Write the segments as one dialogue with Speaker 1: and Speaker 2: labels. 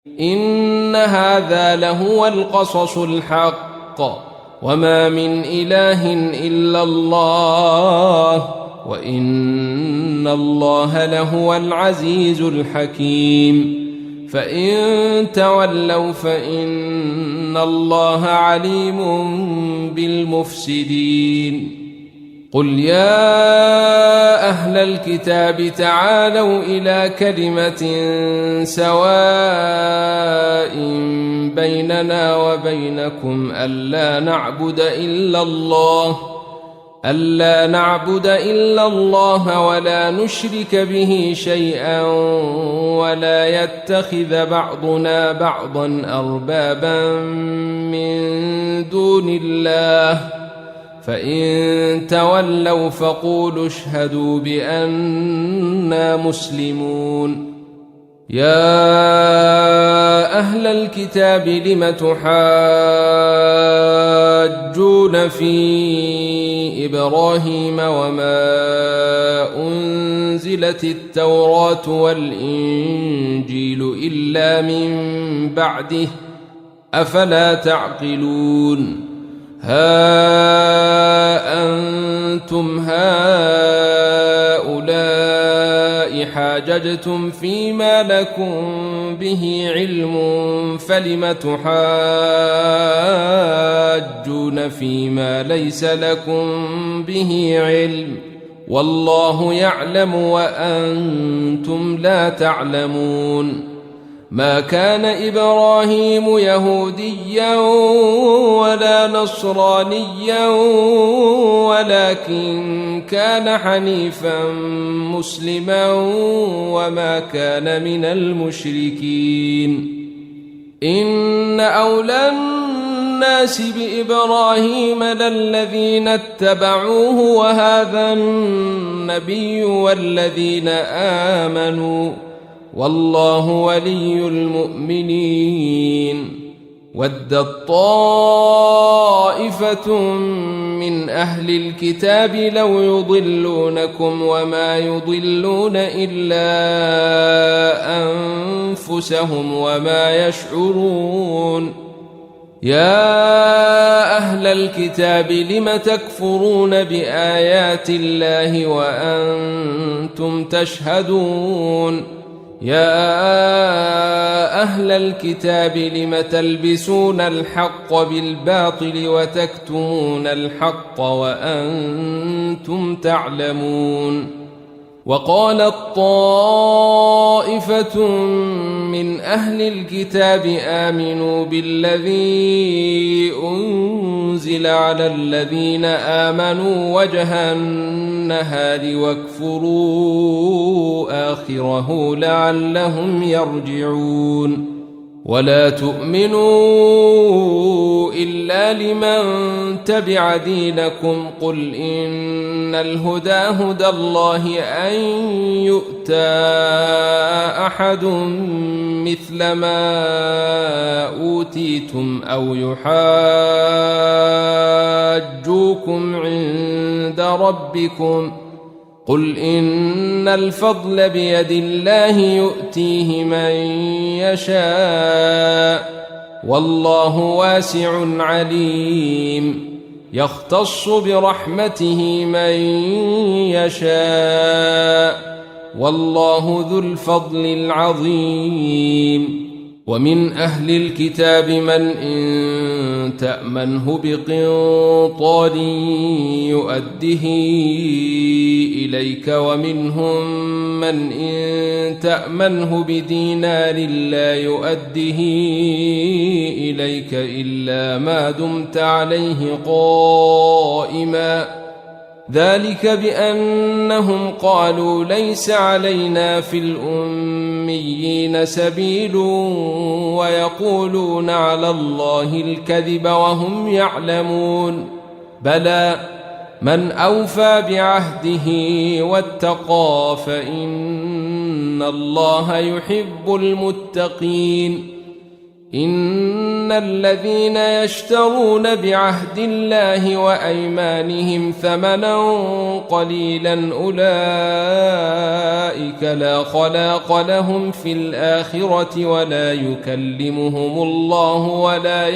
Speaker 1: إن هذا لهو القصص الحق وما من إله إلا الله وإن الله لهو العزيز الحكيم فإن تولوا فإن الله عليم بالمفسدين قل يا أهل الكتاب تعالوا إلى كلمة سواء بيننا وبينكم ألا نعبد إلا الله ولا نشرك به شيئا ولا يتخذ بعضنا بعضا أربابا من دون الله فإن تولوا فقولوا اشهدوا بأننا مسلمون يا أهل الكتاب لم تحاجون في إبراهيم وما أنزلت التوراة والإنجيل إلا من بعده أفلا تعقلون ها أنتم هؤلاء حاججتم فيما لكم به علم فلم تحاجون فيما ليس لكم به علم والله يعلم وأنتم لا تعلمون ما كان إبراهيم يهوديا ولا نصرانيا ولكن كان حنيفا مسلما وما كان من المشركين إن أولى الناس بإبراهيم للذين اتبعوه وهذا النبي والذين آمنوا والله ولي المؤمنين ودت طائفة من أهل الكتاب لو يضلونكم وما يضلون إلا أنفسهم وما يشعرون يا أهل الكتاب لم تكفرون بآيات الله وأنتم تشهدون يا أهل الكتاب لم تلبسون الحق بالباطل وتكتمون الحق وأنتم تعلمون وقالت طائفة من أهل الكتاب آمنوا بالذي أنزل على الذين آمنوا وجه النهار واكفروا آخره لعلهم يرجعون ولا تؤمنوا إلا لمن تبع دينكم قل إن الهدى هدى الله أن يؤتى أحد مثل ما أوتيتم أو يحاجوكم عند ربكم قل إن الفضل بيد الله يؤتيه من يشاء والله واسع عليم يختص برحمته من يشاء والله ذو الفضل العظيم ومن أهل الكتاب من إن تأمنه بقنطار يؤده إليك ومنهم من إن تأمنه بدينار لا يؤده إليك إلا ما دمت عليه قائما ذلك بأنهم قالوا ليس علينا في الأميين سبيل ويقولون على الله الكذب وهم يعلمون بلى من أوفى بعهده واتقى فإن الله يحب المتقين إن الذين يشترون بعهد الله وأيمانهم ثمنا قليلا أولئك لا خلاق لهم في الآخرة ولا يكلمهم الله ولا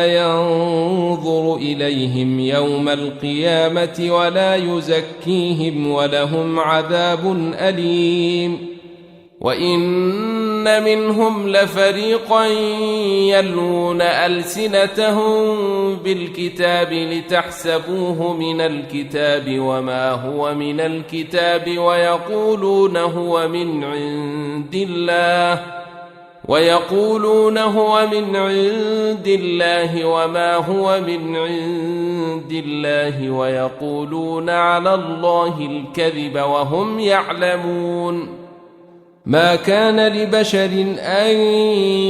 Speaker 1: ينظر إليهم يوم القيامة ولا يزكيهم ولهم عذاب أليم. وإن منهم لفريقا يلوون ألسنتهم بالكتاب لتحسبوه من الكتاب وما هو من الكتاب ويقولون هو من عند الله وما هو من عند الله ويقولون على الله الكذب وهم يعلمون. ما كان لبشر أن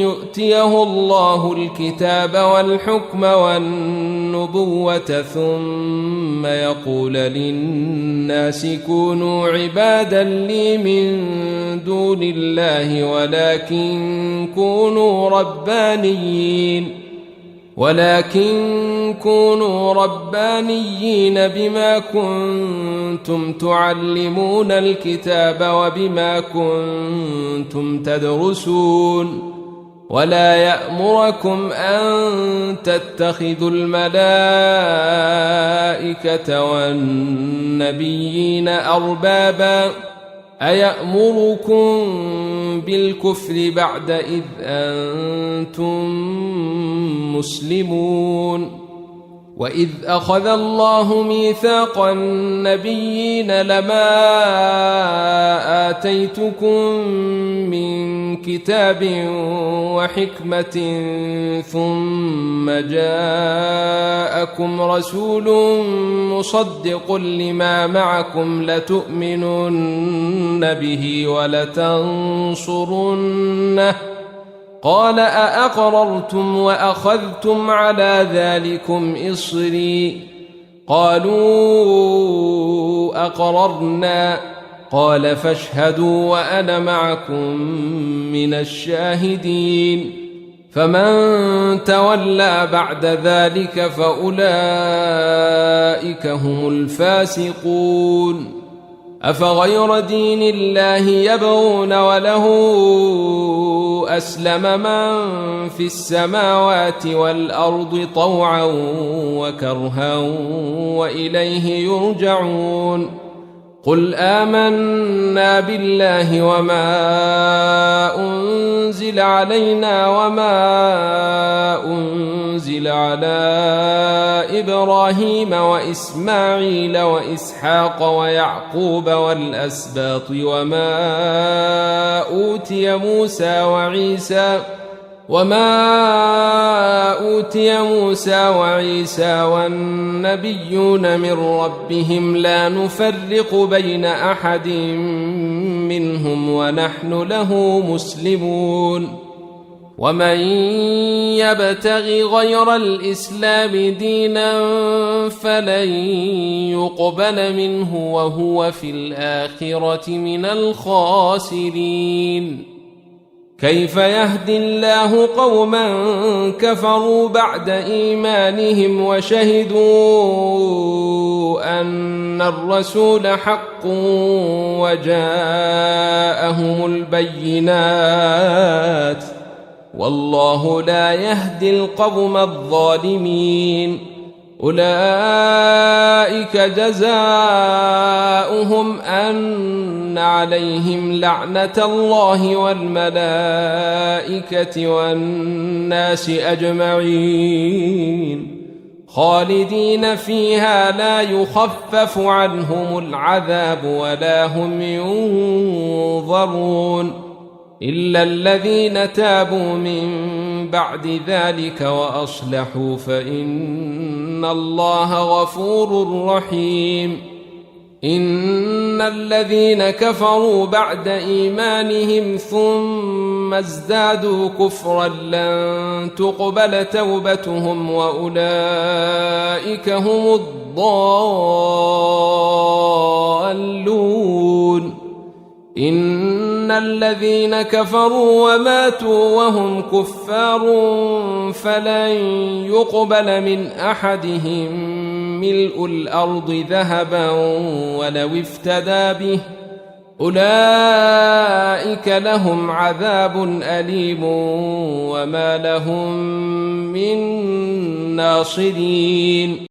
Speaker 1: يؤتيه الله الكتاب والحكم والنبوة ثم يقول للناس كونوا عبادا لي من دون الله ولكن كونوا ربانيين بما كنتم تعلمون الكتاب وبما كنتم تدرسون. ولا يأمركم أن تتخذوا الملائكة والنبيين أربابا أيأمركم بالكفر بعد إذ أنتم مسلمون. وإذ أخذ الله ميثاق النبيين لما آتيتكم من كتاب وحكمة ثم جاءكم رسول مصدق لما معكم لتؤمنن به ولتنصرنه قال أأقررتم وأخذتم على ذلكم إصري قالوا أقررنا قال فاشهدوا وأنا معكم من الشاهدين. فمن تولى بعد ذلك فأولئك هم الفاسقون. أفغير دين الله يبغون وله أسلم من في السماوات والأرض طوعا وكرها وإليه يرجعون. قل آمنا بالله وما أنزل علينا وما أنزل على إبراهيم وإسماعيل وإسحاق ويعقوب والأسباط وما أوتي موسى وعيسى والنبيون من ربهم لا نفرق بين أحد منهم ونحن له مسلمون. ومن يبتغ غير الإسلام دينا فلن يقبل منه وهو في الآخرة من الخاسرين. كيف يهدي الله قوما كفروا بعد إيمانهم وشهدوا أن الرسول حق وجاءهم البينات والله لا يهدي القوم الظالمين. أولئك جزاؤهم أن عليهم لعنة الله والملائكة والناس أجمعين خالدين فيها لا يخفف عنهم العذاب ولا هم ينظرون إلا الذين تابوا من بعد ذلك وأصلحوا فإن الله غفور رحيم. إن الذين كفروا بعد إيمانهم ثم ازدادوا كفرا لن تقبل توبتهم وأولئك هم الضالون. إن الذين كفروا وماتوا وهم كفار فلن يقبل من أحدهم ملء الأرض ذهبا ولو افتدى به أولئك لهم عذاب أليم وما لهم من ناصرين.